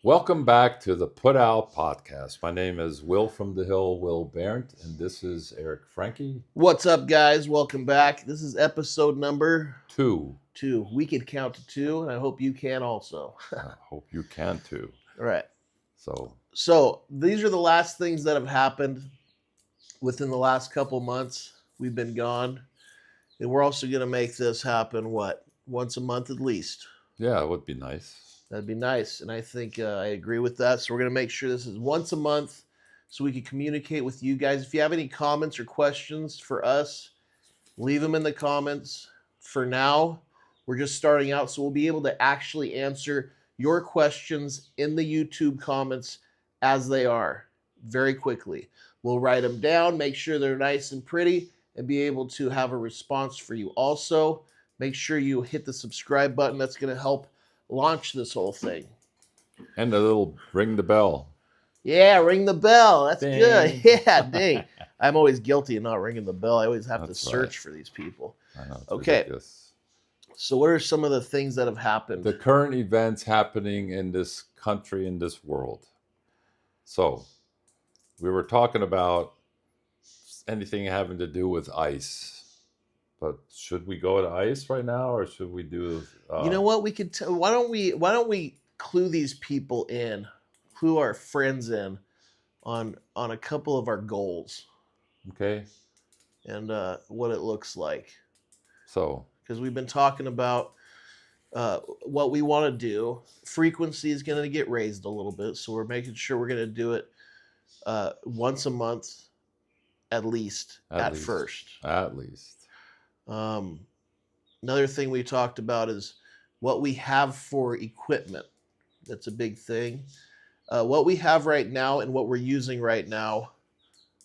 Welcome back to the Put Out Podcast. My name is Will from the Hill, Will Barrett, and this is Eric Frankie. What's up, guys? Welcome back. This is episode number 2. 2. We could count to 2, and I hope you can also. I hope you can too. All right. So These are the last things that have happened within the last couple months. We've been gone, and we're also going to make this happen, once a month at least. yeah, it would be nice. That'd be nice, and I think I agree with that. So we're going to make sure this is once a month so we can communicate with you guys. If you have any comments or questions for us, leave them in the comments. For now, we're just starting out, so we'll be able to actually answer your questions in the YouTube comments as they are very quickly. We'll write them down, make sure they're nice and pretty, and be able to have a response for you. Also, make sure you hit the subscribe button. That's going to help launch this whole thing. And a little ring the bell. Yeah, ring the bell. That's Ding. good. Yeah, ding. I'm always guilty of not ringing the bell. I always have That's to search right. for these people. I know, it's Okay. ridiculous. So what are some of the things that have happened? The current events happening in this country, in this world. So, we were talking about anything having to do with ice. But should we go to ice right now, or should we do? You know what? We could. Why don't we clue these people in, clue our friends in, on a couple of our goals Okay. and what it looks like. So Because we've been talking about what we want to do. Frequency is going to get raised a little bit, so we're making sure we're going to do it once a month, at least at first. At least. Another thing we talked about is what we have for equipment. That's a big thing. What we have right now and what we're using right now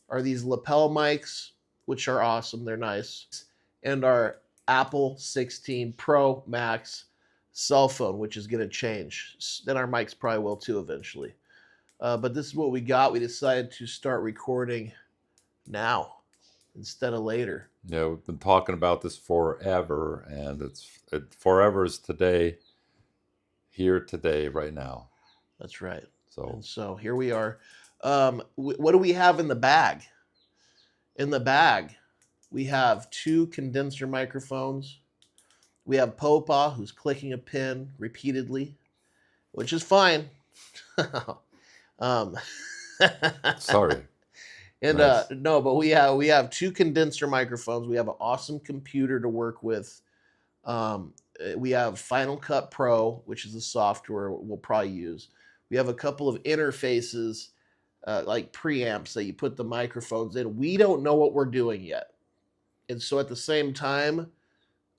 are these lapel mics, which are awesome. They're nice. And our Apple 16 Pro Max cell phone, which is going to change. Then our mics probably will too eventually. But this is what we got. We decided to start recording now instead of later. Yeah, we've been talking about this forever, and forever is today, here today, right now. That's right. So And so here we are. What do we have in the bag? In the bag, we have 2 condenser microphones. We have Popa, who's clicking a pin repeatedly, which is fine. sorry. And Nice. no, but we have 2 condenser microphones. We have an awesome computer to work with. We have Final Cut Pro, which is the software we'll probably use. We have a couple of interfaces, like preamps that you put the microphones in. We don't know what we're doing yet. And so at the same time,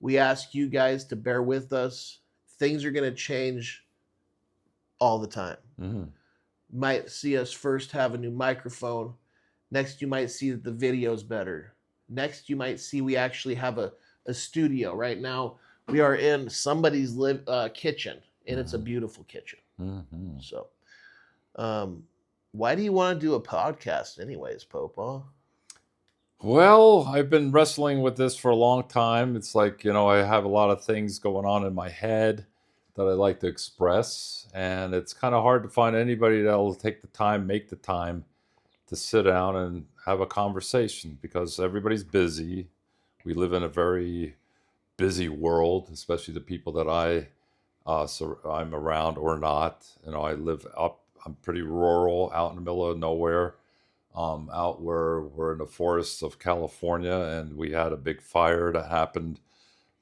we ask you guys to bear with us. Things are going to change all the time. Mm-hmm. Might see us first have a new microphone. Next, you might see that the video's better. Next, you might see we actually have a studio. Right now, we are in somebody's kitchen, and it's a beautiful kitchen. Mm-hmm. So, why do you want to do a podcast anyways, Popa? Well, I've been wrestling with this for a long time. It's like, I have a lot of things going on in my head that I like to express, and it's kind of hard to find anybody that'll take the time, make the time to sit down and have a conversation, because everybody's busy. We live in a very busy world, especially the people that I'm around or not. I live I'm pretty rural, out in the middle of nowhere, out where we're in the forests of California, and we had a big fire that happened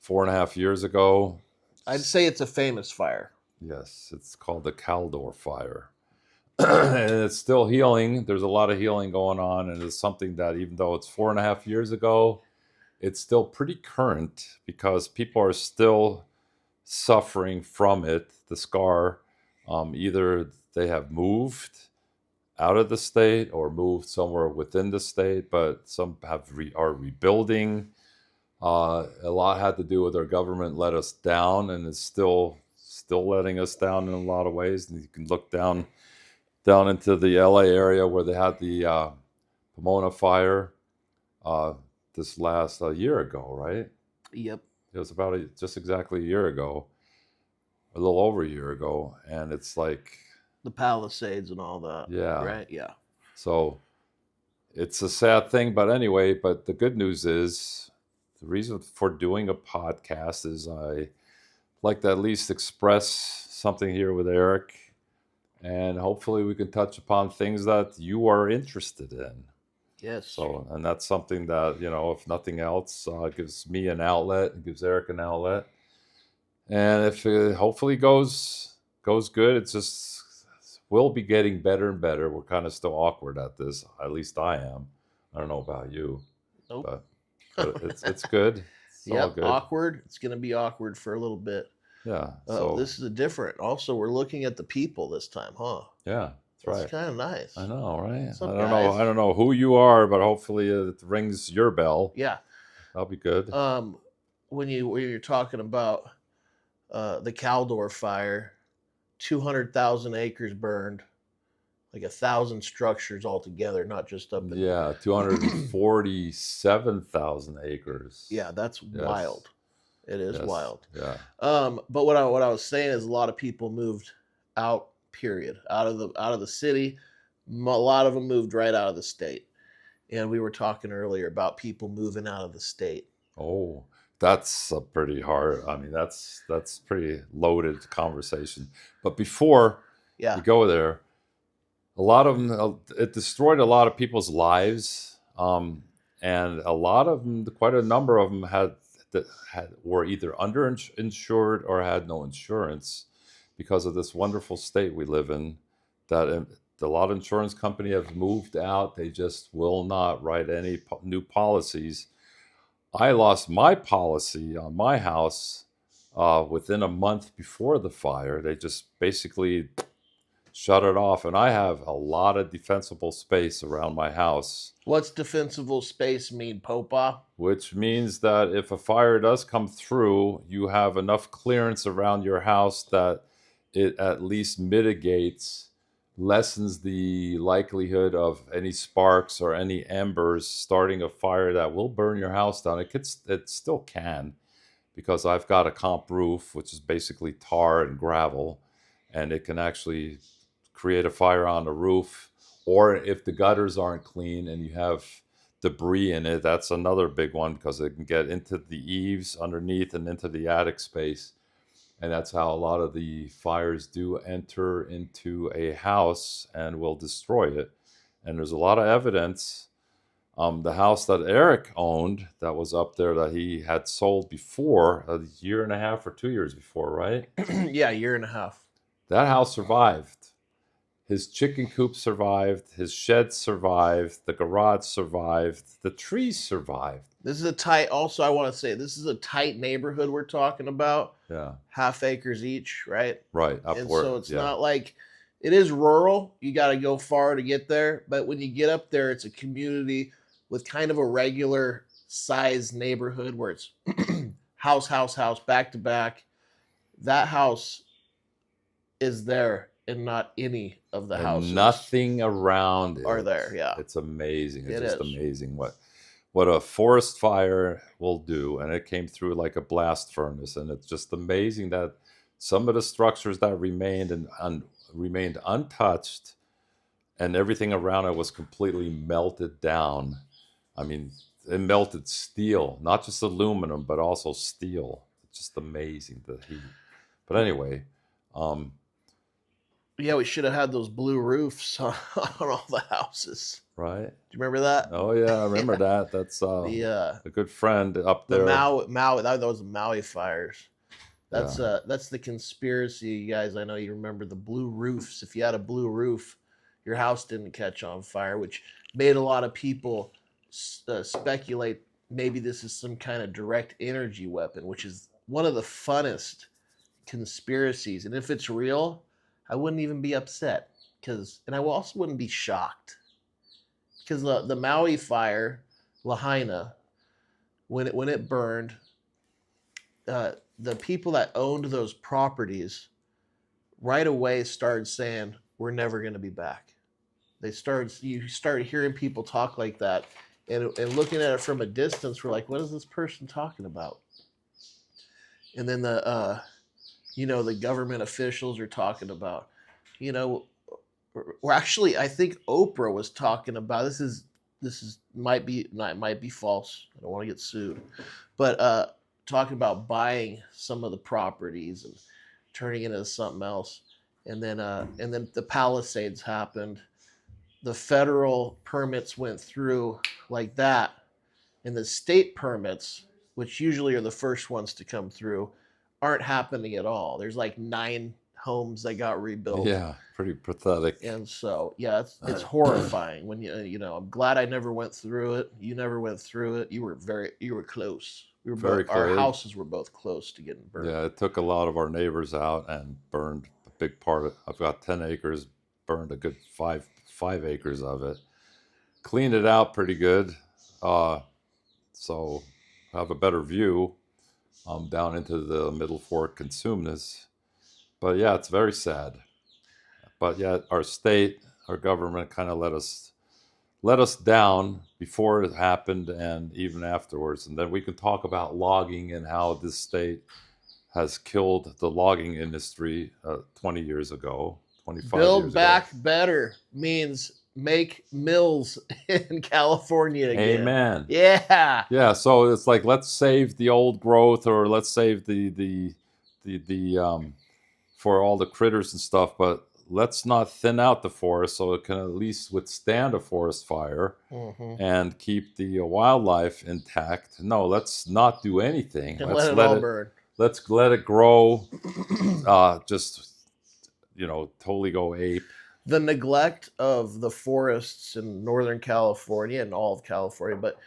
4.5 years ago. I'd say it's a famous fire. Yes, it's called the Caldor Fire. And it's still healing. There's a lot of healing going on, and it's something that, even though it's 4.5 years ago, it's still pretty current, because people are still suffering from it, the scar. Either they have moved out of the state or moved somewhere within the state, but some are rebuilding. A lot had to do with our government let us down, and is still letting us down in a lot of ways. And you can look down into the LA area where they had the Pomona fire this last year ago, right? Yep. It was just exactly a year ago, a little over a year ago. And it's like, The Palisades and all that. Yeah. Right. Yeah. So it's a sad thing, but anyway, but the good news is the reason for doing a podcast is I like to at least express something here with Eric, and hopefully we can touch upon things that you are interested in. Yes. So, and that's something that, if nothing else, gives me an outlet, and gives Eric an outlet. And if it hopefully goes good, it's just we'll be getting better and better. We're kind of still awkward at this. At least I am. I don't know about you, Nope. but it's good. It's all Yep. good. Awkward. It's going to be awkward for a little bit. Yeah. This is a different. Also, we're looking at the people this time, huh? Yeah, that's right. It's kind of nice. I know, right? What's up, I don't know. guys? I don't know who you are, but hopefully it rings your bell. Yeah. That'll be good. When you're talking about the Caldor fire, 200,000 acres burned, like 1,000 structures altogether, not just up in. Yeah, 247,000 acres. Yeah, that's wild. It is wild. Yeah. But what I was saying is a lot of people moved out. Period. Out of the city. A lot of them moved right out of the state. And we were talking earlier about people moving out of the state. Oh, that's a pretty hard. I mean, that's pretty loaded conversation. But before you go there, a lot of them, it destroyed a lot of people's lives, and a lot of them, quite a number of them were either underinsured or had no insurance because of this wonderful state we live in. That a lot of insurance company have moved out. They just will not write any new policies. I lost my policy on my house within a month before the fire. They just basically shut it off, and I have a lot of defensible space around my house. What's defensible space mean, Popa? Which means that if a fire does come through, you have enough clearance around your house that it at least lessens the likelihood of any sparks or any embers starting a fire that will burn your house down. It still can, because I've got a comp roof, which is basically tar and gravel, and it can actually create a fire on the roof. Or if the gutters aren't clean and you have debris in it, that's another big one, because it can get into the eaves underneath and into the attic space. And that's how a lot of the fires do enter into a house and will destroy it. And there's a lot of evidence. The house that Eric owned that was up there that he had sold before, a year and a half or 2 years before, right? Yeah, a year and a half. That house survived. His chicken coop survived. His shed survived. The garage survived. The trees survived. This is a tight, also I want to say, this is a tight neighborhood we're talking about. Yeah. Half acres each, right? Right. And so it's not like, it is rural. You got to go far to get there. But when you get up there, it's a community with kind of a regular size neighborhood where it's house, back to back. That house is there and not any of the houses. Nothing around are there. Yeah. It's amazing. It's just amazing what a forest fire will do. And it came through like a blast furnace. And it's just amazing that some of the structures that remained remained untouched, and everything around it was completely melted down. I mean, it melted steel, not just aluminum, but also steel. It's just amazing, the heat. But anyway, yeah, we should have had those blue roofs on all the houses. Right. Do you remember that? Oh yeah, I remember that. That's a good friend up there. The Maui, that was the Maui fires. That's the conspiracy, you guys. I know you remember the blue roofs. If you had a blue roof, your house didn't catch on fire, which made a lot of people speculate maybe this is some kind of direct energy weapon, which is one of the funnest conspiracies. And if it's real, I wouldn't even be upset, and I also wouldn't be shocked, because the Maui fire, Lahaina, when it burned, the people that owned those properties right away started saying, we're never going to be back. You started hearing people talk like that, and looking at it from a distance, we're like, what is this person talking about? And then the government officials are talking about, We're actually, I think Oprah was talking about this is might be false. I don't want to get sued, but talking about buying some of the properties and turning it into something else, and then the Palisades happened. The federal permits went through like that, and the state permits, which usually are the first ones to come through, aren't happening at all. There's like 9 homes that got rebuilt. Yeah, pretty pathetic. And so, yeah, it's horrifying when I'm glad I never went through it. You never went through it. You were close. We were Very both, our close. houses were both close to getting burned. Yeah, it took a lot of our neighbors out and burned a big part of. I've got 10 acres, burned a good five acres of it. Cleaned it out pretty good, so I have a better view down into the Middle Fork and Sumnes. But yeah, it's very sad. But yeah, our state, our government kind of let us down before it happened and even afterwards. And then we can talk about logging and how this state has killed the logging industry 20 years ago, 25 Build years back ago. better means make mills in California again. Amen. Yeah. Yeah, so it's like let's save the old growth, or let's save the for all the critters and stuff, but let's not thin out the forest so it can at least withstand a forest fire Mm-hmm. and keep the wildlife intact. No, let's not do anything. And Let's let it all burn. let's let it grow. Just totally go ape. The neglect of the forests in Northern California and all of California, but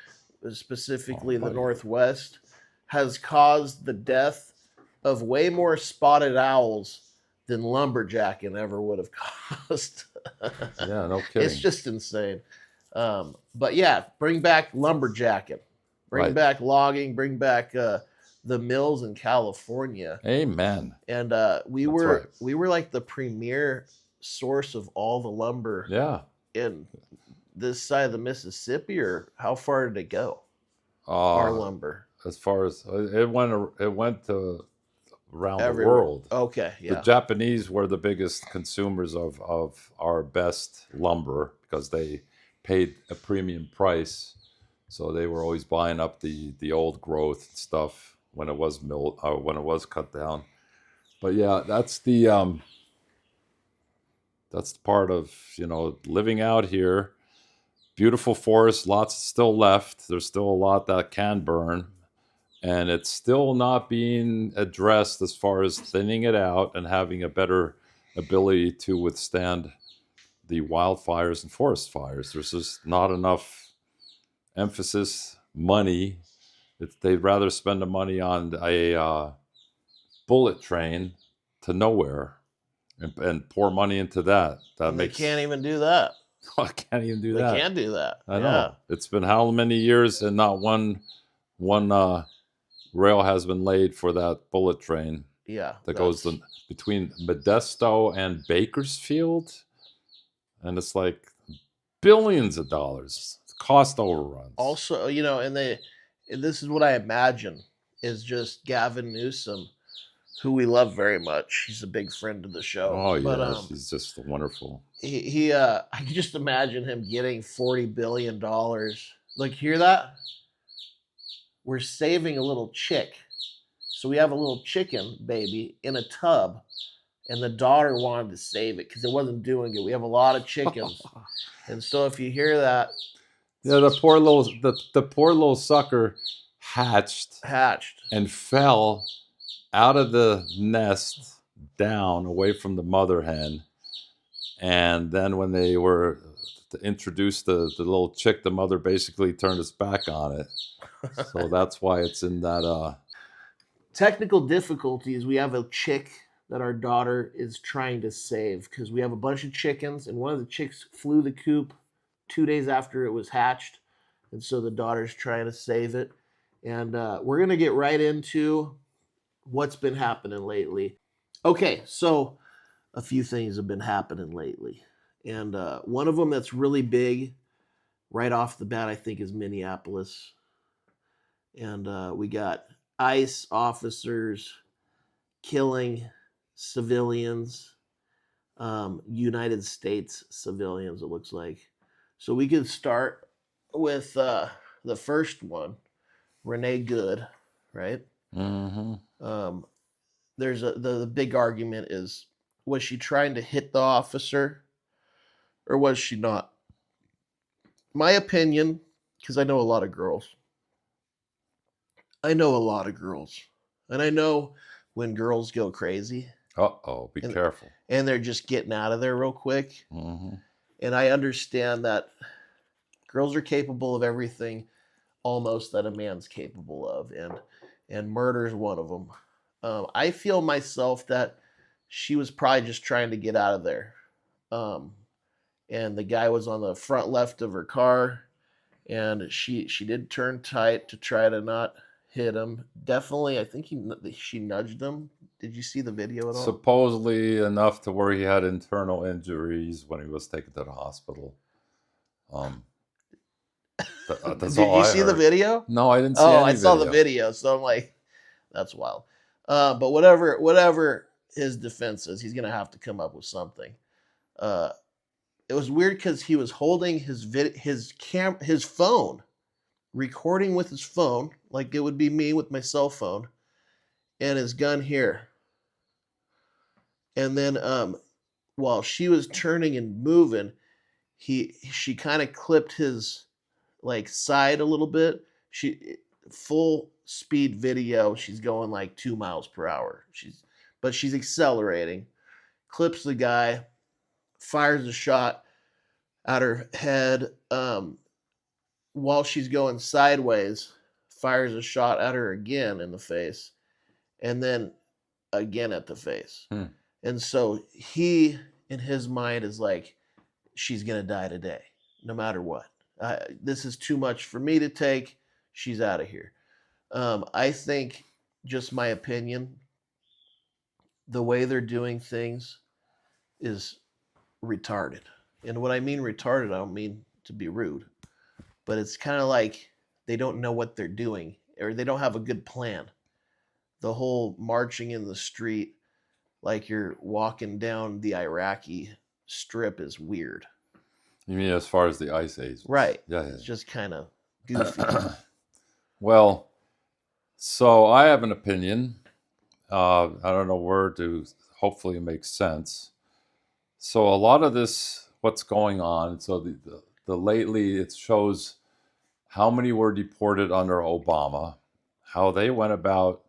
specifically the Northwest, has caused the death of way more spotted owls than lumberjacking ever would have caused. Yeah, no kidding. It's just insane. But yeah, bring back lumberjacking, bring Right. back logging, bring back the mills in California. Amen. And we That's were right. we were like the premier source of all the lumber Yeah. in this side of the Mississippi. Or how far did it go? Our lumber. As far as it went to around Everywhere. the world. Okay, The yeah. Japanese were the biggest consumers of our best lumber because they paid a premium price. So they were always buying up the old growth stuff when it was when it was cut down. But yeah, that's the part of living out here. Beautiful forest, lots still left. There's still a lot that can burn, and it's still not being addressed as far as thinning it out and having a better ability to withstand the wildfires and forest fires. There's just not enough emphasis, money. They'd rather spend the money on a bullet train to nowhere and pour money into that. They can't even do that. I can't even do They that. can't do that. I know. It's been how many years and not one rail has been laid for that bullet train. Yeah. That goes between Modesto and Bakersfield, and it's like billions of dollars. Cost overruns. Also, and this is what I imagine is just Gavin Newsom, who we love very much. He's a big friend of the show. Oh yeah, but, he's just wonderful. I can just imagine him getting $40 billion. Like, hear that? We're saving a little chick. So we have a little chicken baby in a tub, and the daughter wanted to save it because it wasn't doing it. We have a lot of chickens. And so if you hear that, yeah, the poor little sucker hatched and fell out of the nest down away from the mother hen. And then when they were to introduce the little chick, the mother basically turned its back on it. So that's why it's in that. Technical difficulties. We have a chick that our daughter is trying to save because we have a bunch of chickens, and one of the chicks flew the coop 2 days after it was hatched. And so the daughter's trying to save it. And we're going to get right into what's been happening lately. Okay, so a few things have been happening lately. And one of them that's really big right off the bat, I think, is Minneapolis. And we got ICE officers killing civilians. United States civilians, it looks like. So we could start with the first one, Renee Good, right? Mm-hmm. Um, there's the big argument is, was she trying to hit the officer or was she not? My opinion, because I know a lot of girls. I know a lot of girls. And I know when girls go crazy Uh-oh, be and careful. and they're just getting out of there real quick. Mm-hmm. And I understand that girls are capable of everything almost that a man's capable of, and murder is one of them. I feel myself that she was probably just trying to get out of there. Um, and the guy was on the front left of her car, and she did turn tight to try to not hit him. Definitely, I think she nudged him. Did you see the video at all? Supposedly enough to where he had internal injuries when he was taken to the hospital. Um, that's Did all you I see the heard. video? No, I didn't see Oh, I any saw the video. video, so I'm like, that's wild. But whatever his defense is, he's gonna have to come up with something. Uh, it was weird because he was holding his phone, recording with his phone, like it would be me with my cell phone, and his gun here. And then while she was turning and moving, she kind of clipped his like side a little bit. She full speed video. She's going like 2 miles per hour. She's accelerating. Clips the guy, fires a shot at her head. While she's going sideways, fires a shot at her again in the face, and then again at the face. Hmm. And so he, in his mind, is like, she's gonna die today, no matter what. This is too much for me to take. She's out of here. I think, just my opinion, the way they're doing things is retarded. And when I mean retarded, I don't mean to be rude, but it's kind of like they don't know what they're doing or they don't have a good plan. The whole marching in the street like you're walking down the Iraqi strip is weird. You mean as far as the ICE agents? Right. Yeah, It's just kind of goofy. yeah. Well, so I have an opinion. I don't know where to hopefully make sense. So a lot of this, what's going on, so the lately it shows how many were deported under Obama, how they went about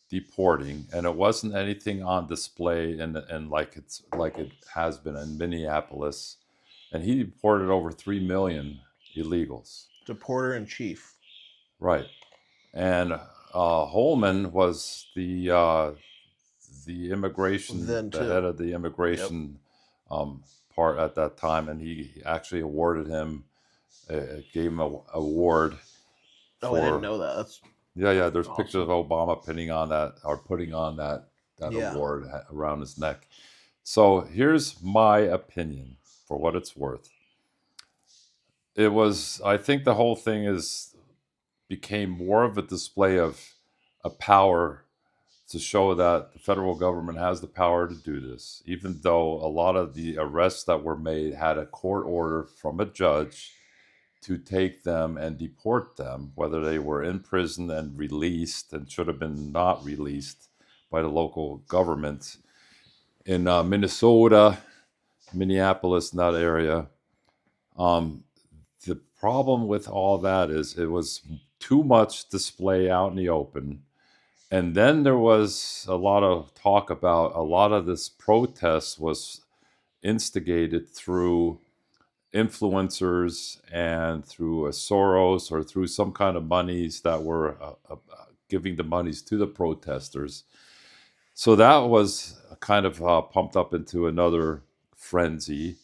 deporting, and it wasn't anything on display and like it has been in Minneapolis, and he deported over 3 million illegals. Deporter in chief. Right, and Holman was the immigration, Then the head too. of the Yep. immigration part at that time, and he actually awarded him, gave him a award Oh, I didn't for. know that. That's Yeah. There's pictures of awesome. Obama pinning on that or putting on that Yeah. award around his neck. So here's my opinion, for what it's worth. It was, I think, the whole thing is became more of a display of a power to show that the federal government has the power to do this, even though a lot of the arrests that were made had a court order from a judge to take them and deport them, whether they were in prison and released and should have been not released by the local government in Minnesota, Minneapolis, in that area. Um, the problem with all that is it was too much display out in the open. And then there was a lot of talk about a lot of this protest was instigated through influencers and through a Soros or through some kind of monies that were giving the monies to the protesters. So that was kind of pumped up into another frenzy.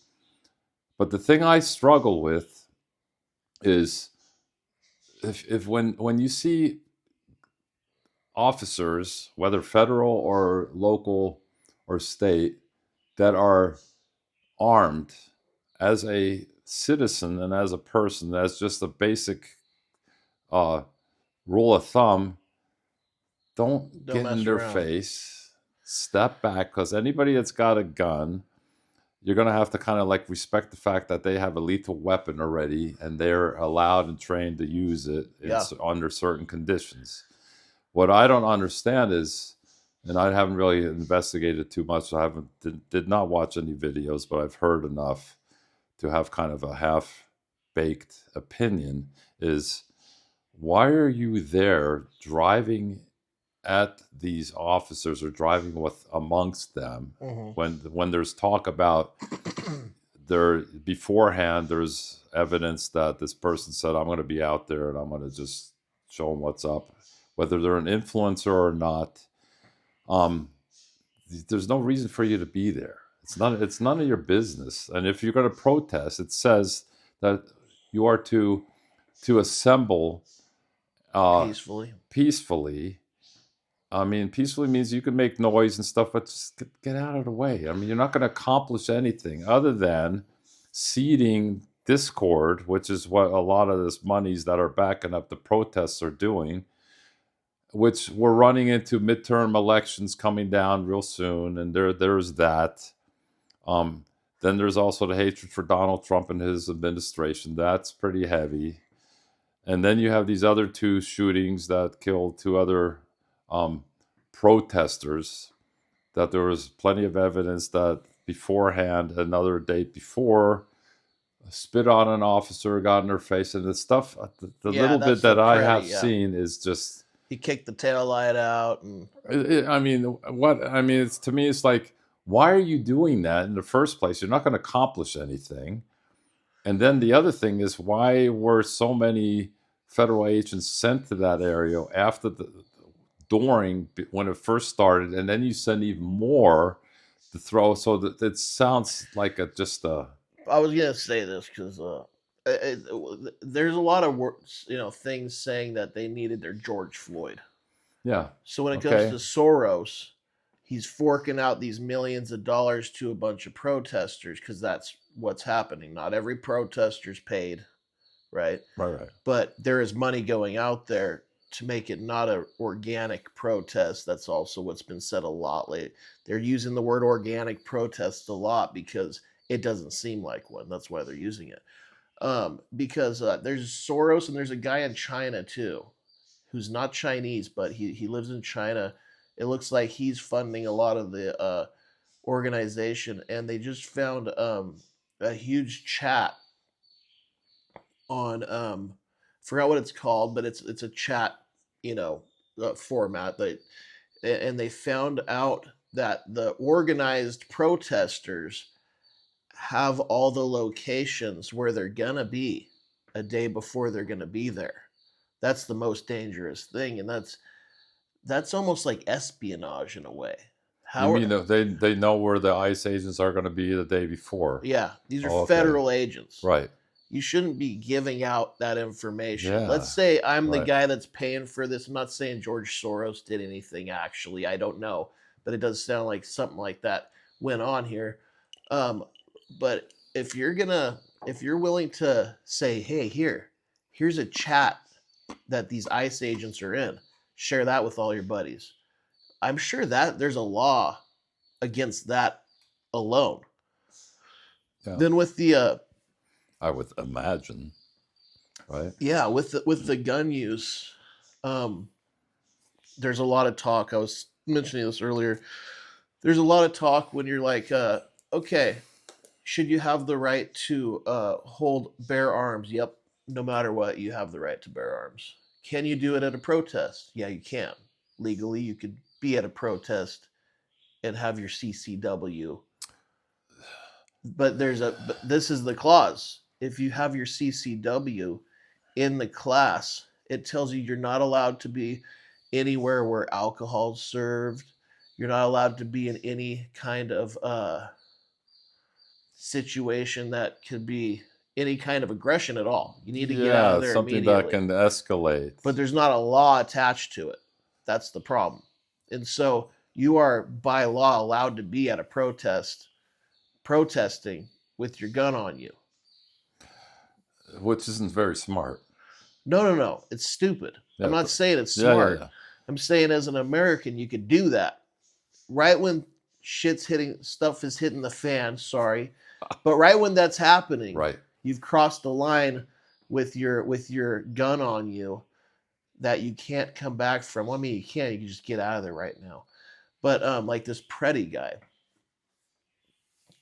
But the thing I struggle with is if when you see officers, whether federal or local or state, that are armed as a citizen and as a person, that's just a basic uh, rule of thumb. Don't Don't get in mess their around. face. Step back, because anybody that's got a gun you're going to have to kind of like respect the fact that they have a lethal weapon already and they're allowed and trained to use it Yeah. under certain conditions. What I don't understand is, and I haven't really investigated too much. I haven't did not watch any videos, but I've heard enough to have kind of a half-baked opinion. Is why are you there driving at these officers or driving with amongst them when there's talk about there beforehand there's evidence that this person said I'm going to be out there and I'm going to just show them what's up, whether they're an influencer or not. There's no reason for you to be there. It's none of your business. And if you're going to protest, it says that you are to assemble peacefully. I mean, peacefully means you can make noise and stuff, but just get out of the way. I mean, you're not going to accomplish anything other than seeding discord, which is what a lot of this monies that are backing up the protests are doing, which we're running into midterm elections coming down real soon. And there's that. Then there's also the hatred for Donald Trump and his administration. That's pretty heavy. And then you have these other two shootings that killed two other protesters, that there was plenty of evidence that beforehand, another date before, spit on an officer, got in their face, and the stuff, the little bit that I have seen is just... He kicked the taillight out. And it's, to me, it's like, why are you doing that in the first place? You're not going to accomplish anything. And then the other thing is, why were so many federal agents sent to that area after during when it first started, and then you send even more to throw, so that it sounds like I was gonna say this because there's a lot of things saying that they needed their George Floyd. Yeah. So when it comes to Soros, he's forking out these millions of dollars to a bunch of protesters because that's what's happening. Not every protester's paid, right? Right. But there is money going out there to make it not an organic protest. That's also what's been said a lot lately. They're using the word organic protest a lot because it doesn't seem like one. That's why they're using it. Because there's Soros and there's a guy in China too, who's not Chinese, but he lives in China. It looks like he's funding a lot of the organization, and they just found a huge chat on forgot what it's called, but it's a chat format and they found out that the organized protesters have all the locations where they're gonna be a day before they're gonna be there. That's the most dangerous thing, and that's almost like espionage in a way. They know where the ICE agents are going to be the day before? Yeah, these are federal agents, right? You shouldn't be giving out that information. Yeah, let's say I'm the guy that's paying for this. I'm not saying George Soros did anything, actually. I don't know, but it does sound like something like that went on here. But if you're willing to say, hey, here's a chat that these ICE agents are in, share that with all your buddies. I'm sure that there's a law against that alone. Yeah. Then with the I would imagine, right? Yeah, with the gun use, there's a lot of talk. I was mentioning this earlier. There's a lot of talk when you're like, okay, should you have the right to bear arms? Yep, no matter what, you have the right to bear arms. Can you do it at a protest? Yeah, you can. Legally, you could be at a protest and have your CCW. But this is the clause. If you have your CCW in the class, it tells you you're not allowed to be anywhere where alcohol's served. You're not allowed to be in any kind of situation that could be any kind of aggression at all. You need to get out of there something immediately. That can escalate. But there's not a law attached to it. That's the problem. And so you are by law allowed to be at a protesting with your gun on you. Which isn't very smart. No. It's stupid. I'm not saying it's smart. I'm saying as an American, you could do that. Right when stuff is hitting the fan. Sorry, but right when that's happening, Right. you've crossed the line with your gun on you that you can't come back from. Well, I mean, you can. You can just get out of there right now. But like this Preddy guy,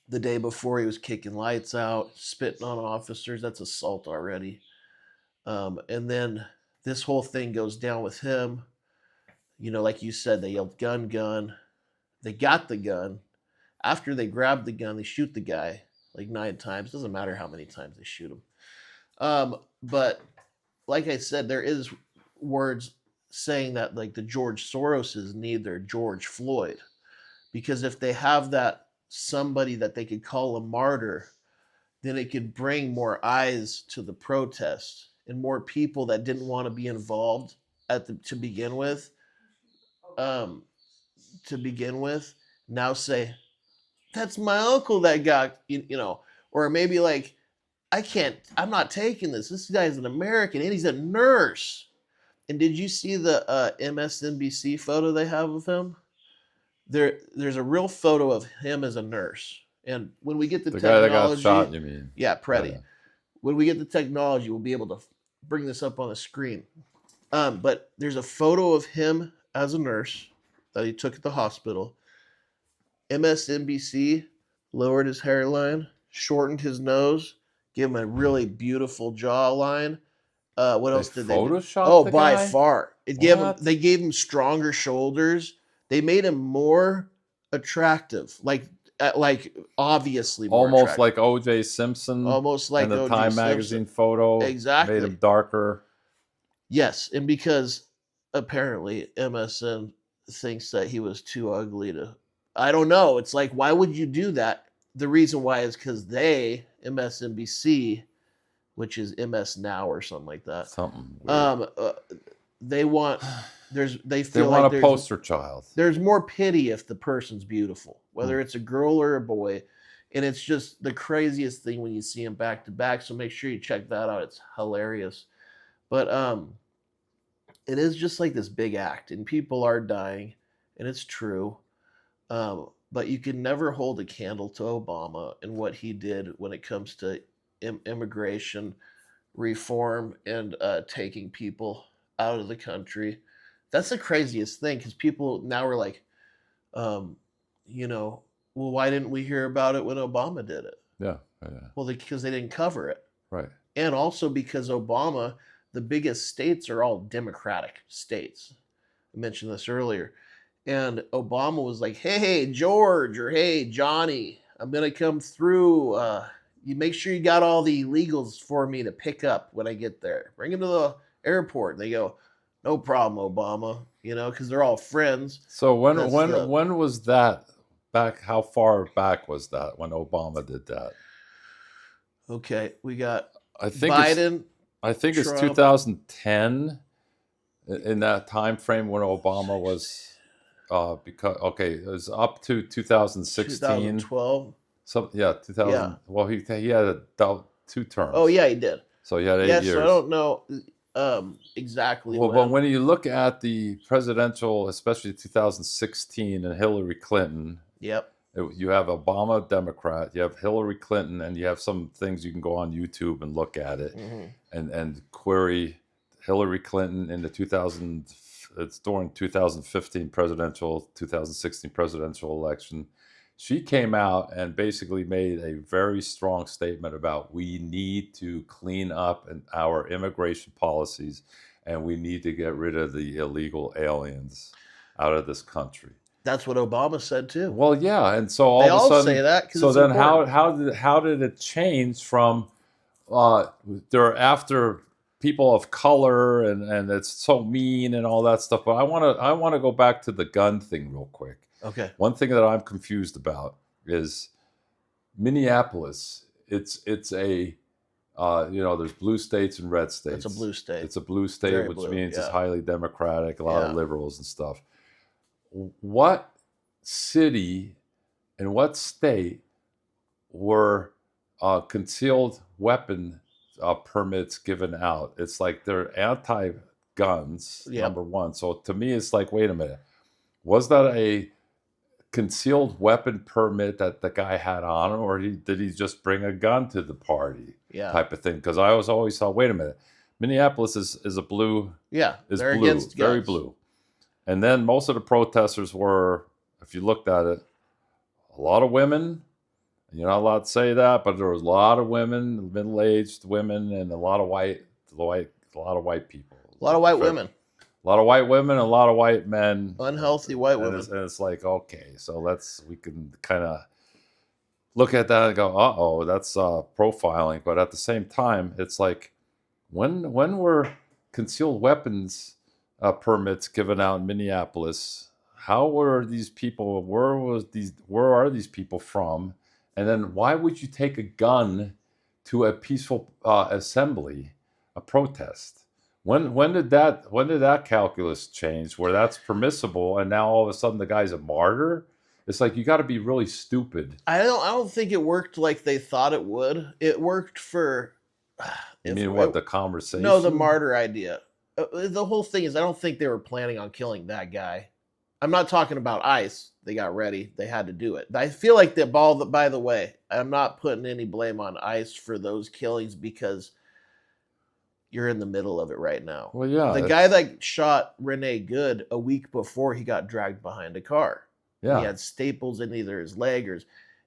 the day before he was kicking lights out, spitting on officers. That's assault already. And then this whole thing goes down with him. You know, like you said, they yelled gun, gun. They got the gun. After they grab the gun, they shoot the guy like 9 times. Doesn't matter how many times they shoot him. But like I said, there is words saying that like the George Soroses need their George Floyd, because if they have that somebody that they could call a martyr, then it could bring more eyes to the protest and more people that didn't want to be involved to begin with. Now say, that's my uncle that got, or maybe like, I'm not taking this. This guy's an American and he's a nurse. And did you see the MSNBC photo they have of him? There's a real photo of him as a nurse. And when we get the guy that technology, got shot, you mean? Yeah, Preddy. Yeah. When we get the technology, we'll be able to bring this up on the screen. But there's a photo of him as a nurse that he took at the hospital. MSNBC lowered his hairline, shortened his nose, gave him a really beautiful jawline. What else did they do? Photoshopped Oh, the by guy? far. They gave him stronger shoulders. They made him more attractive, like obviously more Almost attractive. like O.J. Simpson. Almost like in the O.J. Time Simpson. magazine photo. Exactly. Made him darker. Yes, and because apparently MSN thinks that he was too ugly to. I don't know. It's like, why would you do that? The reason why is because MSNBC, which is MS Now or something like that. Something weird. They want they feel want like a poster child. There's more pity if the person's beautiful, whether it's a girl or a boy, and it's just the craziest thing when you see them back to back. So make sure you check that out. It's hilarious, but it is just like this big act, and people are dying, and it's true. But you can never hold a candle to Obama and what he did when it comes to immigration reform and taking people out of the country. That's the craziest thing, because people now are like, well, why didn't we hear about it when Obama did it? Yeah. Well, because they didn't cover it. Right. And also because Obama, the biggest states are all Democratic states. I mentioned this earlier. And Obama was like, hey, George, or hey, Johnny, I'm going to come through. You make sure you got all the illegals for me to pick up when I get there. Bring them to the airport. And they go, no problem, Obama, because they're all friends. So when was that back? How far back was that when Obama did that? Okay, we got Biden. I think Trump. It's 2010 in that time frame when Obama was it was up to 2016, 2012. 2000. Yeah. Well, he had 2 terms. Oh yeah, he did. So he had 8 years. So I don't know exactly. Well, but when you look at the presidential, especially 2016 and Hillary Clinton. Yep. You have Obama, Democrat. You have Hillary Clinton, and you have some things you can go on YouTube and look at it, and query Hillary Clinton in the 2000. It's during 2015 presidential, 2016 presidential election. She came out and basically made a very strong statement about we need to clean up our immigration policies, and we need to get rid of the illegal aliens out of this country. That's what Obama said too. Well, yeah, and so they of a all sudden, say that. So then, how did it change from they're after people of color and it's so mean and all that stuff? But I want to go back to the gun thing real quick. Okay. One thing that I'm confused about is Minneapolis. It's a there's blue states and red states. It's a blue state. It's a blue state, Very which blue, means yeah. it's highly democratic, a lot of liberals and stuff. What city and what state were concealed weapon permits given out? It's like they're anti-guns, number one. So to me, it's like, wait a minute. Was that a concealed weapon permit that the guy had on him, or did he just bring a gun to the party Yeah. type of thing? Because I was always thought, wait a minute, Minneapolis is a blue, Yeah. is They're blue, against very guns. blue. And then most of the protesters were, if you looked at it, a lot of women. You're not allowed to say that, but there was a lot of women, middle-aged women, and a lot of white people. A lot of white women. A lot of white women, a lot of white men. Unhealthy white And women. it's like, okay, so we can kind of look at that and go, uh-oh, that's profiling. But at the same time, it's like, when were concealed weapons permits given out in Minneapolis? How were these people? Where are these people from? And then why would you take a gun to a peaceful assembly, a protest? When did that calculus change where that's permissible and now all of a sudden the guy's a martyr? It's like, you got to be really stupid. I don't think it worked like they thought it would. It worked for. You mean what, the conversation? No, the martyr idea. The whole thing is, I don't think they were planning on killing that guy. I'm not talking about ICE. They got ready. They had to do it. I feel like by the way, I'm not putting any blame on ICE for those killings because you're in the middle of it right now. Well, yeah. The guy that shot Renee Good a week before, he got dragged behind a car. Yeah. He had staples in either his leg or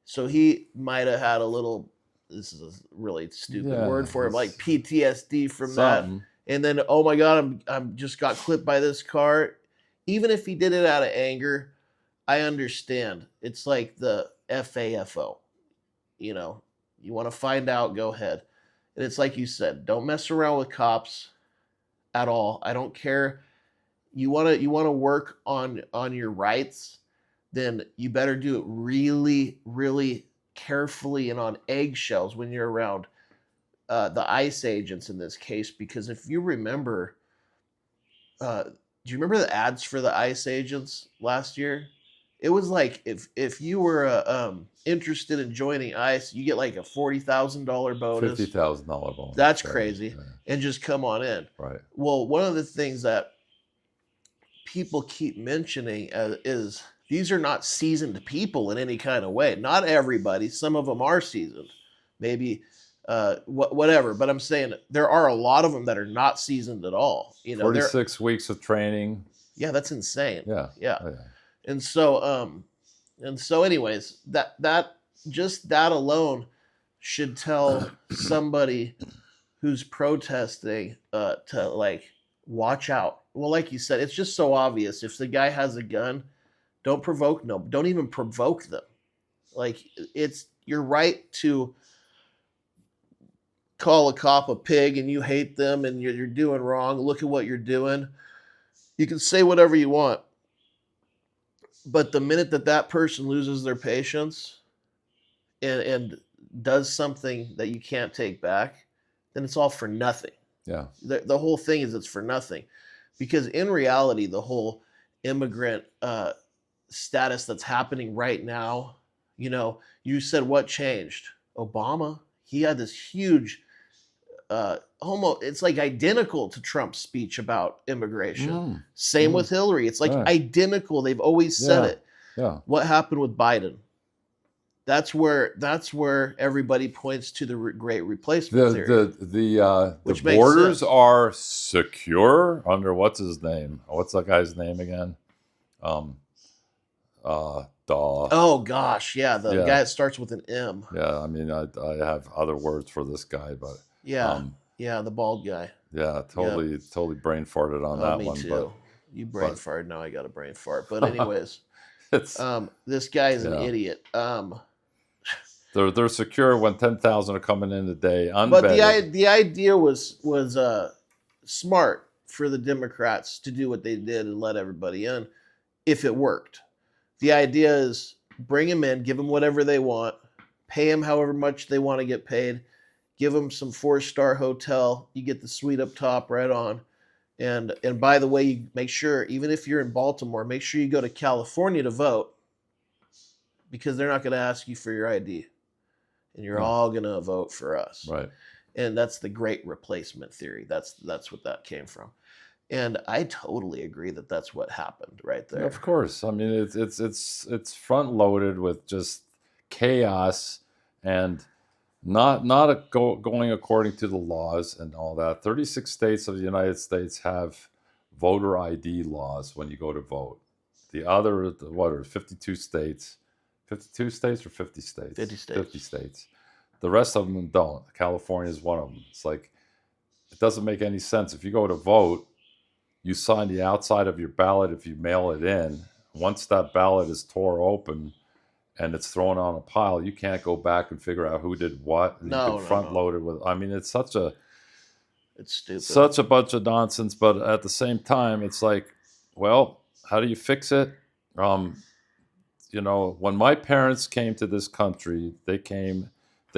so he might have had a little, this is a really stupid word for it, like PTSD from something. that. And then, oh my God, I'm just got clipped by this car. Even if he did it out of anger, I understand. It's like the FAFO. You know, you want to find out, go ahead. And it's like you said, don't mess around with cops at all. I don't care. You want to work on your rights, then you better do it really, really carefully and on eggshells when you're around the ICE agents in this case. Because if you remember, do you remember the ads for the ICE agents last year? It was like if you were interested in joining ICE, you get like a $40,000 bonus. $50,000 bonus. That's crazy. Yeah. And just come on in. Right. Well, one of the things that people keep mentioning is these are not seasoned people in any kind of way. Not everybody. Some of them are seasoned. Maybe whatever. But I'm saying there are a lot of them that are not seasoned at all. 46 weeks of training. Yeah, that's insane. Yeah. Yeah. And so anyways, that just that alone should tell somebody who's protesting to like watch out. Well, like you said, it's just so obvious. If the guy has a gun, don't even provoke them. Like, it's your right to call a cop a pig and you hate them and you're doing wrong. Look at what you're doing. You can say whatever you want. But the minute that person loses their patience and does something that you can't take back, then it's all for nothing. Yeah. The whole thing is it's for nothing. Because in reality, the whole immigrant status that's happening right now, you said what changed? Obama, he had this huge it's like identical to Trump's speech about immigration. Same with Hillary. It's like identical. They've always said it. Yeah. What happened with Biden? That's where everybody points to the great replacement theory. The borders are secure under what's his name? What's that guy's name again? Oh gosh, yeah, the guy that starts with an M. Yeah, I mean, I have other words for this guy, but the bald guy. Yeah, totally brain farted on that one. Too. But you brain farted. Now I got a brain fart. But anyways, this guy is an idiot. They're secure when 10,000 are coming in a day. Unvetted. But the idea was smart for the Democrats to do what they did and let everybody in, if it worked. The idea is bring them in, give them whatever they want, pay them however much they want to get paid, give them some 4-star hotel, you get the suite up top right on. And by the way, you make sure, even if you're in Baltimore, make sure you go to California to vote, because they're not going to ask you for your ID. And you're all going to vote for us. Right. And that's the great replacement theory. That's what that came from. And I totally agree that that's what happened right there. Of course. I mean, it's front loaded with just chaos and going according to the laws and all that. 36 states of the United States have voter ID laws when you go to vote. The other, what are 52 states? 52 states or 50 states? 50 states. 50 states. The rest of them don't. California is one of them. It's like, it doesn't make any sense. If you go to vote, you sign the outside of your ballot if you mail it in. Once that ballot is tore open and it's thrown on a pile, you can't go back and figure out who did what. And you can front load it with. I mean, it's stupid. Such a bunch of nonsense. But at the same time, it's like, well, how do you fix it? You know, when my parents came to this country, they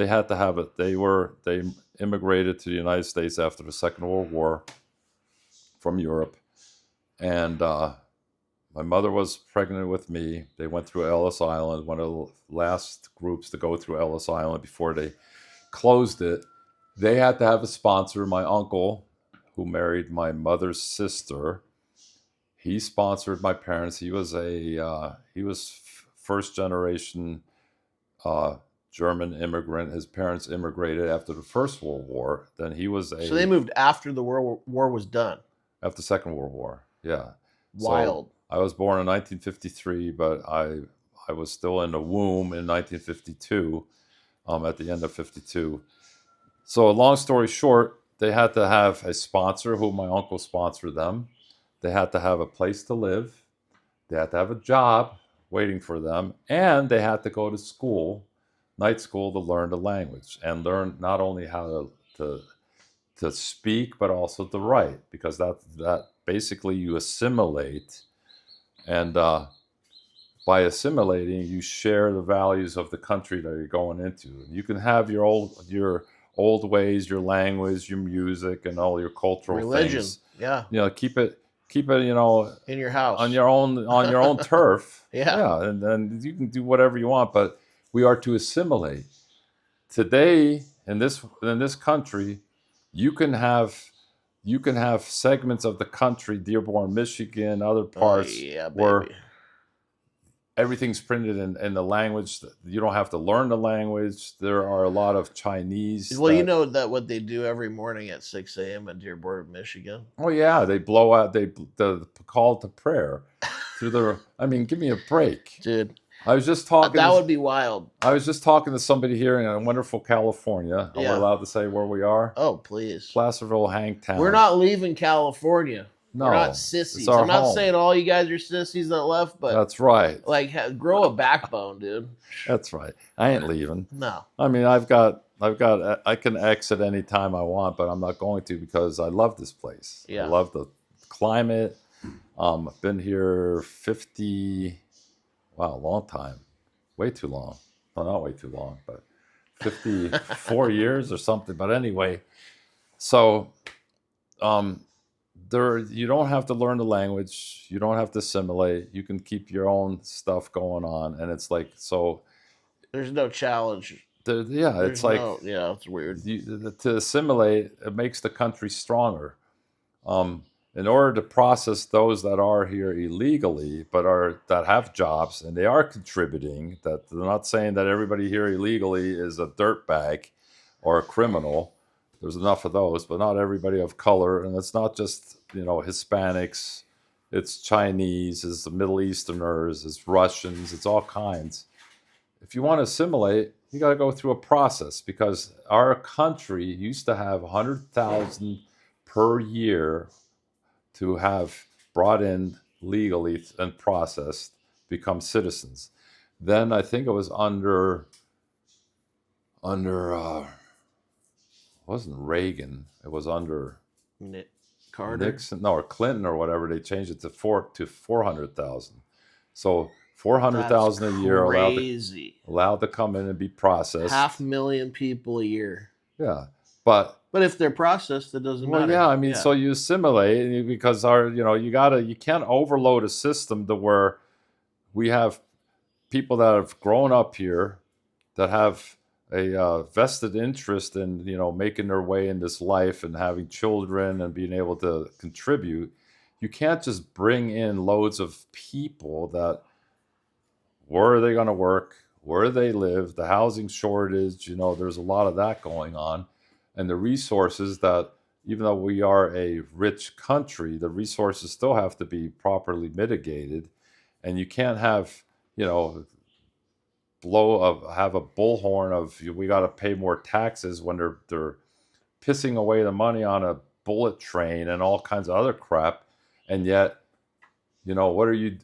had to have it. They immigrated to the United States after the Second World War from Europe. And my mother was pregnant with me. They went through Ellis Island, one of the last groups to go through Ellis Island before they closed it. They had to have a sponsor. My uncle, who married my mother's sister, he sponsored my parents. He was first generation German immigrant. His parents immigrated after the First World War. Then he was So they moved after the World War was done. After the Second World War, yeah. Wild. So I was born in 1953, but I was still in the womb in 1952, at the end of 52. So long story short, they had to have a sponsor who my uncle sponsored them. They had to have a place to live. They had to have a job waiting for them. And they had to go to school, night school, to learn the language and learn not only how to speak, but also to write, because that basically you assimilate. And by assimilating, you share the values of the country that you're going into. You can have your old ways, your language, your music, and all your cultural religion. things. Yeah. You know, keep it, you know, in your house on your own turf. Yeah. And then you can do whatever you want, but we are to assimilate. Today in this country, you can have segments of the country, Dearborn, Michigan, other parts, where everything's printed in the language. You don't have to learn the language. There are a lot of Chinese. Well, you know that what they do every morning at 6 a.m. in Dearborn, Michigan. Oh yeah, they blow out the call to prayer through the. I mean, give me a break, dude. I was just talking. That would be wild. I was just talking to somebody here in wonderful California. Are we allowed to say where we are? Oh, please. Placerville, Hangtown. We're not leaving California. No, we're not sissies. I'm not saying all you guys are sissies that left, but that's right. Like, grow a backbone, dude. That's right. I ain't leaving. No. I mean, I can exit any time I want, but I'm not going to because I love this place. Yeah. I love the climate. I've been here 50. Wow, long time. Way too long. Well, not way too long, but 54 years or something. But anyway, so you don't have to learn the language. You don't have to assimilate. You can keep your own stuff going on. And it's like, so. There's no challenge. It's like. Yeah, it's weird. To assimilate, it makes the country stronger. In order to process those that are here illegally, that have jobs and they are contributing, that they're not saying that everybody here illegally is a dirtbag or a criminal. There's enough of those, but not everybody of color. And it's not just, Hispanics, it's Chinese, it's the Middle Easterners, it's Russians, it's all kinds. If you want to assimilate, you got to go through a process because our country used to have 100,000 per year to have brought in legally and processed, become citizens. Then I think it was under wasn't Reagan. It was under Carter, Nixon, or Clinton or whatever. They changed it to 400,000. So 400,000 a year allowed to come in and be processed. 500,000 people a year. Yeah, but if they're processed, it doesn't matter. Well, yeah, I mean, so you assimilate because you can't overload a system to where we have people that have grown up here that have a vested interest in making their way in this life and having children and being able to contribute. you can't just bring in loads of people that, where are they going to work? Where do they live? The housing shortage, there's a lot of that going on. And the resources that, even though we are a rich country, the resources still have to be properly mitigated. And you can't have, have a bullhorn of, we got to pay more taxes when they're pissing away the money on a bullet train and all kinds of other crap. And yet, what are you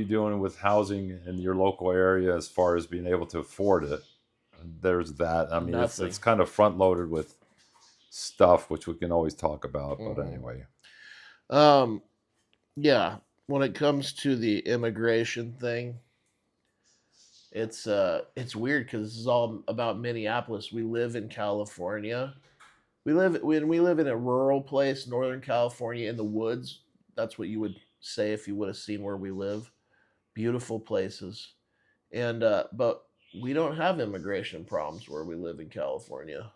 doing with housing in your local area as far as being able to afford it? There's that. I mean, it's kind of front loaded with stuff, which we can always talk about. But anyway, yeah. When it comes to the immigration thing, it's weird because this is all about Minneapolis. We live in California. We live in a rural place, Northern California, in the woods. That's what you would say if you would have seen where we live. Beautiful places, and but we don't have immigration problems where we live in California.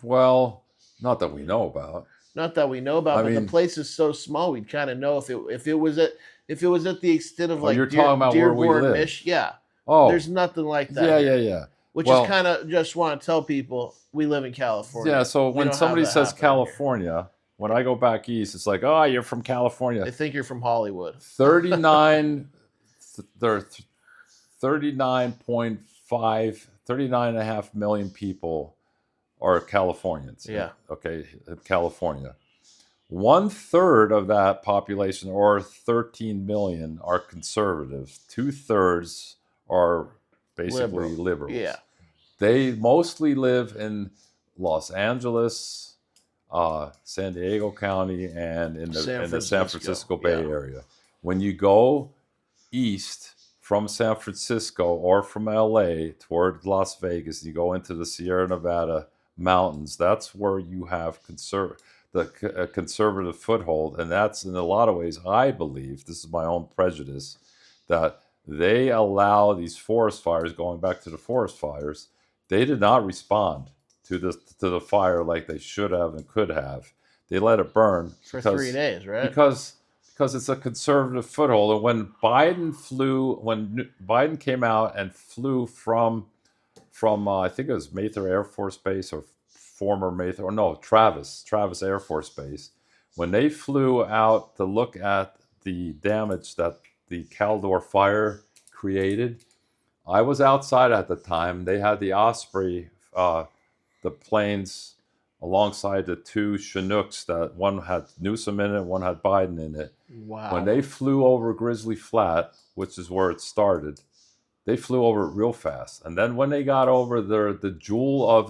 well, not that we know about. Not that we know about, but the place is so small. We'd kind of know if it was at the extent of like you're talking about where we live. Yeah. Oh, there's nothing like that. Yeah. Which is kind of, just want to tell people we live in California. Yeah. So when somebody says California, when I go back east, it's like, oh, you're from California. They think you're from Hollywood. 39.5 million people are Californians. Yeah. Okay, California. 1/3 of that population, or 13 million, are conservative. 2/3 are basically liberals. Yeah. They mostly live in Los Angeles, San Diego County, and in the San Francisco Bay Area. When you go east from San Francisco or from LA toward Las Vegas, you go into the Sierra Nevada mountains. That's where you have conservative foothold, and that's, in a lot of ways, I believe, this is my own prejudice, that they allow these forest fires. Going back to the forest fires, they did not respond to the fire like they should have and could have. They let it burn for 3 days, right? Because it's a conservative foothold. And when Biden came out and flew from I think it was Mather Air Force Base, or former Mather, or no, Travis Air Force Base, when they flew out to look at the damage that the Caldor fire created, I was outside at the time. They had the Osprey, the planes, alongside the two Chinooks, that one had Newsom in it, one had Biden in it. Wow. When they flew over Grizzly Flat, which is where it started, they flew over it real fast. And then when they got over the jewel of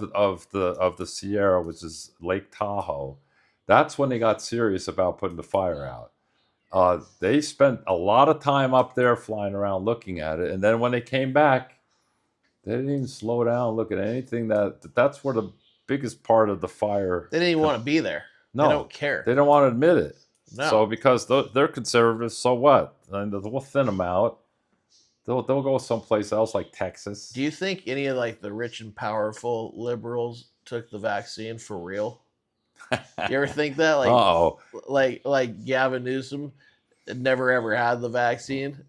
the Sierra, which is Lake Tahoe, that's when they got serious about putting the fire out. They spent a lot of time up there flying around looking at it. And then when they came back, they didn't even slow down and look at anything. That's where the biggest part of the fire. They didn't even want to be there. No, they don't care. They don't want to admit it. No. So because they're conservatives, so what? And we'll thin them out. They'll go someplace else, like Texas. Do you think any of like the rich and powerful liberals took the vaccine for real? You ever think that? Like Gavin Newsom never ever had the vaccine.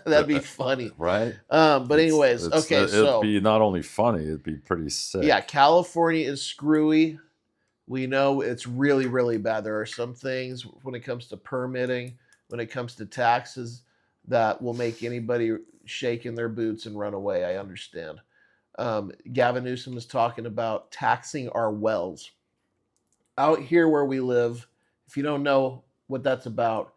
That'd be funny, right? But anyways, it'd be not only funny, it'd be pretty sick. Yeah, California is screwy. We know it's really, really bad. There are some things when it comes to permitting, when it comes to taxes, that will make anybody shake in their boots and run away. I understand. Gavin Newsom is talking about taxing our wells. Out here where we live, if you don't know what that's about,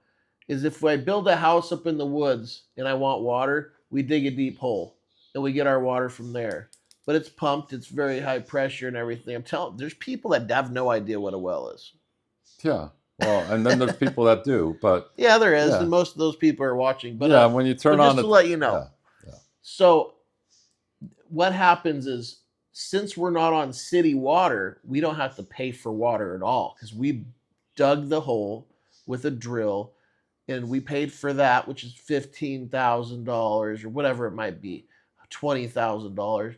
is if I build a house up in the woods and I want water, we dig a deep hole and we get our water from there. But it's pumped, it's very high pressure and everything. I'm telling you, there's people that have no idea what a well is. Yeah. Well, and then there's people that do, but yeah, there is, and most of those people are watching. But yeah, when you turn on, just to let you know. Yeah. So what happens is, since we're not on city water, we don't have to pay for water at all, because we dug the hole with a drill, and we paid for that, which is $15,000 or whatever it might be, $20,000.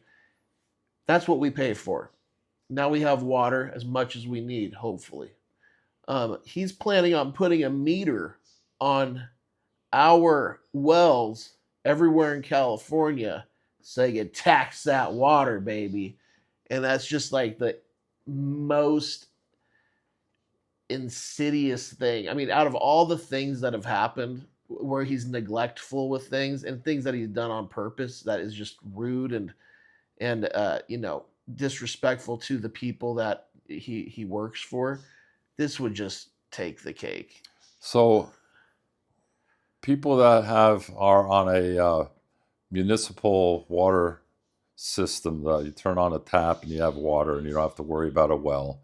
That's what we pay for. Now we have water as much as we need, hopefully. He's planning on putting a meter on our wells everywhere in California so they can tax that water, baby. And that's just like the most insidious thing. I mean, out of all the things that have happened where he's neglectful with things and things that he's done on purpose that is just rude and disrespectful to the people that he works for, this would just take the cake. So people that are on a municipal water system that you turn on a tap and you have water and you don't have to worry about a well,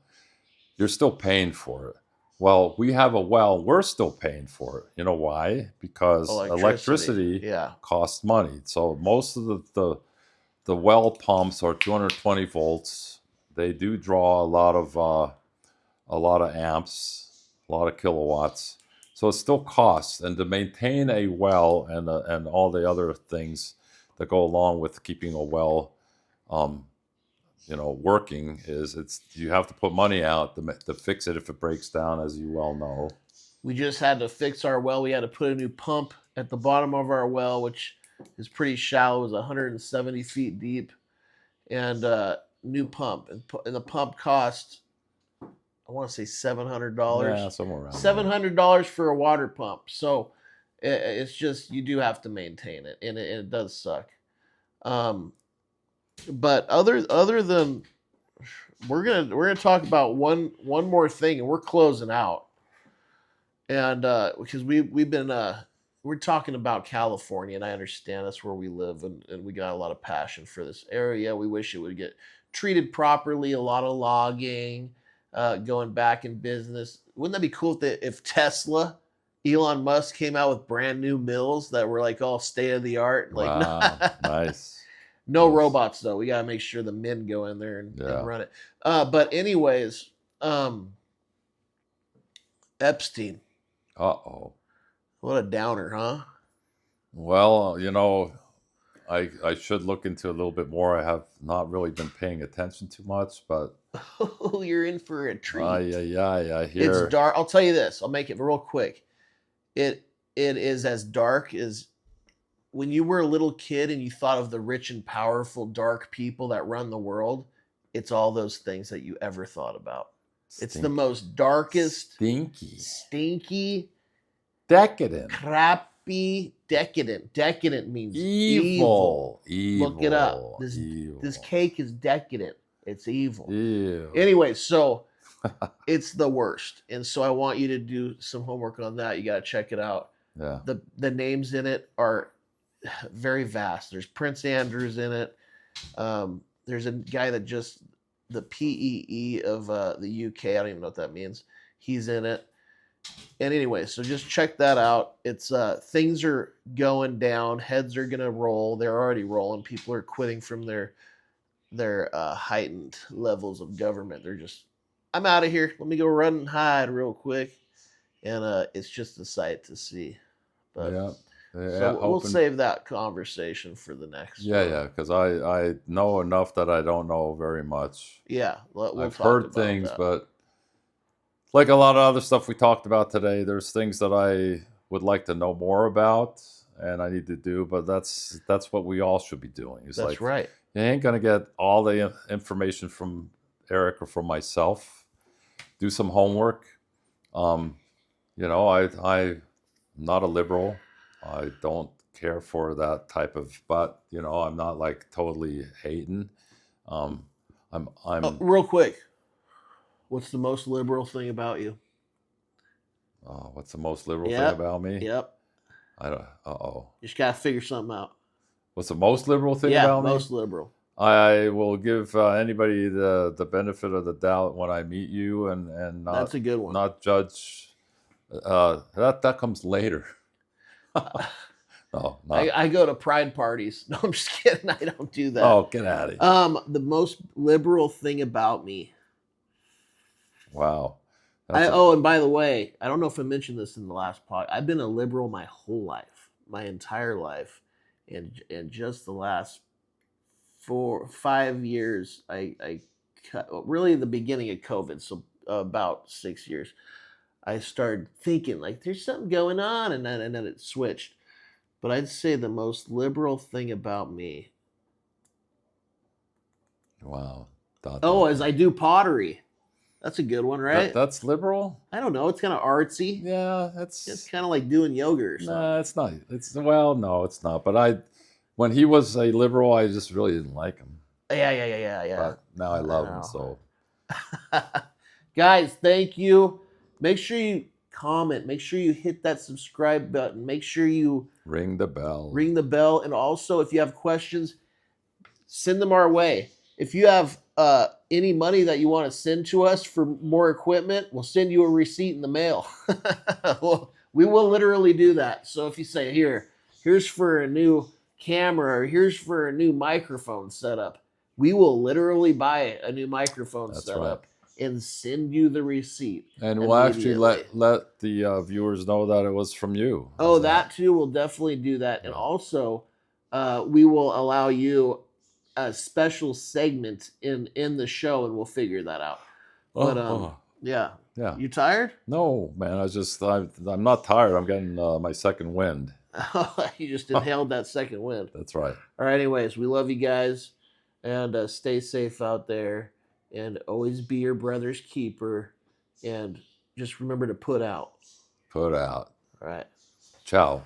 you're still paying for it. Well, we have a well, we're still paying for it. You know why? Because electricity Yeah. costs money. So most of the well pumps are 220 volts. They do draw a lot of amps, a lot of kilowatts. So it still costs, and to maintain a well and all the other things that go along with keeping a well, working is you have to put money out to fix it if it breaks down, as you well know. We just had to fix our well. We had to put a new pump at the bottom of our well, which is pretty shallow. It was 170 feet deep, and new pump. And the pump cost, I want to say $700. Yeah, somewhere around $700 for a water pump. So it's just you do have to maintain it, and it does suck. But other than we're gonna talk about one more thing, and we're closing out. And because we've been we're talking about California, and I understand that's where we live, and we got a lot of passion for this area. We wish it would get treated properly. A lot of logging, going back in business. Wouldn't that be cool if Tesla, Elon Musk came out with brand new mills that were like all state of the art? Like, wow, nice. No Nice. robots though. We gotta make sure the men go in there and run it. But anyways, Epstein. Uh-oh. What a downer, huh? Well, I should look into a little bit more. I have not really been paying attention too much, but Oh, you're in for a treat. I hear It's dark. I'll tell you this. I'll make it real quick. It is as dark as when you were a little kid and you thought of the rich and powerful dark people that run the world. It's all those things that you ever thought about. It's the most darkest, stinky, decadent, crappy, decadent. Decadent means evil. Look it up. This cake is decadent. It's evil. Ew. Anyway, so it's the worst. And so I want you to do some homework on that. You got to check it out. Yeah. The names in it are very vast. There's Prince Andrews in it. There's a guy that just the PEE of the UK. I don't even know what that means. He's in it. And anyway, so just check that out. It's things are going down. Heads are gonna roll. They're already rolling. People are quitting from their heightened levels of government. They're just, I'm out of here. Let me go run and hide real quick. And it's just a sight to see. But yeah. So we'll save that conversation for the next. Yeah, because I know enough that I don't know very much. Yeah, I've heard things, but like a lot of other stuff we talked about today, there's things that I would like to know more about, and I need to do. But that's what we all should be doing. That's right. You ain't gonna get all the information from Eric or from myself. Do some homework. I'm not a liberal. I don't care for that type of, but I'm not like totally hating. I'm real quick. What's the most liberal thing about you? What's the most liberal thing about me? Yep. I don't. You just gotta figure something out. What's the most liberal thing about me? Yeah, most liberal. I will give anybody the benefit of the doubt when I meet you, and not, that's a good one. Not judge. That comes later. No, I go to pride parties. No, I'm just kidding. I don't do that. Oh, get out of here. The most liberal thing about me. Wow. And by the way, I don't know if I mentioned this in the last pod. I've been a liberal my whole life, my entire life, and just the last 4-5 years, I cut, really the beginning of COVID, so about 6 years. I started thinking like there's something going on, and then it switched. But I'd say the most liberal thing about me, Wow. Dot, oh, dot, is dot. I do pottery. That's a good one, right? That's liberal. I don't know. It's kind of artsy. Yeah, It's that's kind of like doing yoga or something. nah. It's not. It's well, no, it's not. But when he was a liberal, I just really didn't like him. Yeah. But now I I love him. know. So Guys, thank you. Make sure you comment. Make sure you hit that subscribe button. Make sure you ring the bell. ring the bell. And also, if you have questions, send them our way. If you have any money that you want to send to us for more equipment, we'll send you a receipt in the mail. Well, we will literally do that. So if you say, here's for a new camera, or here's for a new microphone setup, we will literally buy a new microphone That's setup and send you the receipt. And we'll actually immediately. let the viewers know that it was from you. Oh, How's that too. We'll definitely do that. And Yeah. also, we will allow you a special segment in the show, and we'll figure that out. But yeah. Yeah. You tired? No, man. I'm not tired. I'm getting my second wind. You just inhaled that second wind. That's right. All right. Anyways, we love you guys, and stay safe out there, and always be your brother's keeper, and just remember to put out. Put out. All right. Ciao.